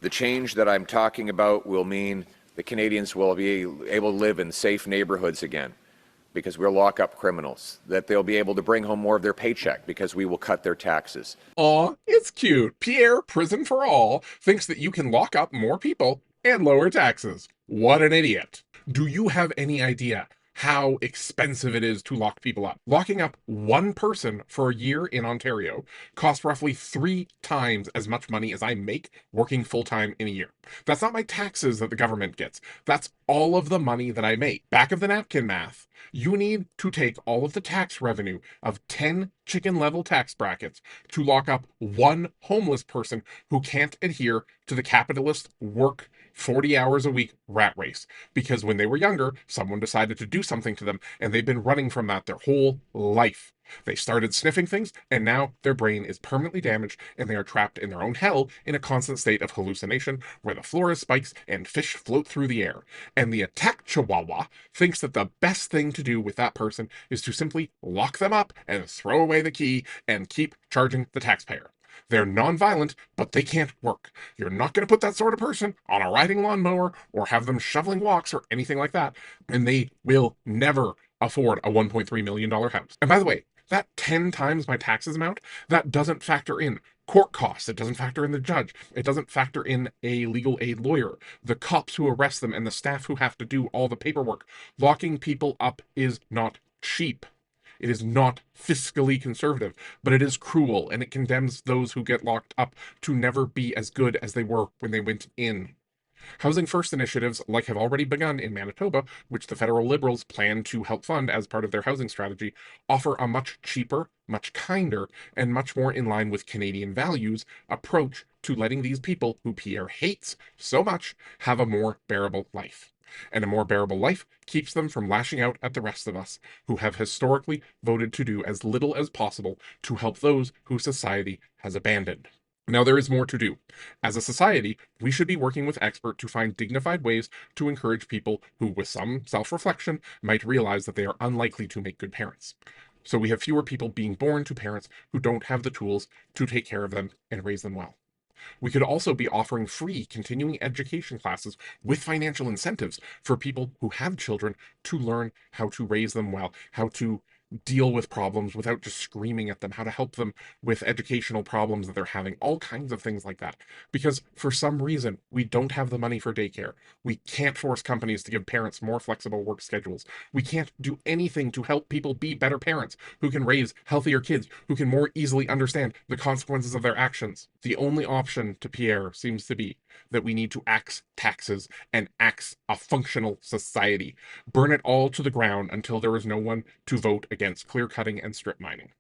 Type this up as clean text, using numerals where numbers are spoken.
The change that I'm talking about will mean the Canadians will be able to live in safe neighborhoods again because we'll lock up criminals, that they'll be able to bring home more of their paycheck because we will cut their taxes. Aw, it's cute. Pierre, Prison for All, thinks that you can lock up more people and lower taxes. What an idiot. Do you have any idea how expensive it is to lock people up? Locking up one person for a year in Ontario costs roughly 3 times as much money as I make working full time in a year. That's not my taxes that the government gets. That's all of the money that I make. Back of the napkin math. You need to take all of the tax revenue of 10 chicken level tax brackets to lock up one homeless person who can't adhere to the capitalist work 40 hours a week rat race. Because when they were younger, someone decided to do something to them, and they've been running from that their whole life. They started sniffing things, and now their brain is permanently damaged, and they are trapped in their own hell in a constant state of hallucination where the floor is spikes and fish float through the air. And the attack chihuahua thinks that the best thing to do with that person is to simply lock them up and throw away the key and keep charging the taxpayer. They're non-violent, but they can't work. You're not going to put that sort of person on a riding lawnmower or have them shoveling walks or anything like that, and they will never afford a $1.3 million house. And by the way, that 10 times my taxes amount, that doesn't factor in court costs. It doesn't factor in the judge. It doesn't factor in a legal aid lawyer, the cops who arrest them, and the staff who have to do all the paperwork. Locking people up is not cheap. It is not fiscally conservative, but it is cruel, and it condemns those who get locked up to never be as good as they were when they went in. Housing First initiatives, like have already begun in Manitoba, which the federal Liberals plan to help fund as part of their housing strategy, offer a much cheaper, much kinder, and much more in line with Canadian values approach to letting these people, who Pierre hates so much, have a more bearable life. And a more bearable life keeps them from lashing out at the rest of us, who have historically voted to do as little as possible to help those who society has abandoned. Now, there is more to do. As a society, we should be working with experts to find dignified ways to encourage people who, with some self-reflection, might realize that they are unlikely to make good parents. So we have fewer people being born to parents who don't have the tools to take care of them and raise them well. We could also be offering free continuing education classes with financial incentives for people who have children to learn how to raise them well, how to deal with problems without just screaming at them, how to help them with educational problems that they're having, all kinds of things like that. Because for some reason, we don't have the money for daycare. We can't force companies to give parents more flexible work schedules. We can't do anything to help people be better parents who can raise healthier kids, who can more easily understand the consequences of their actions. The only option to Pierre seems to be that we need to axe taxes and axe a functional society. Burn it all to the ground until there is no one to vote against clear cutting and strip mining.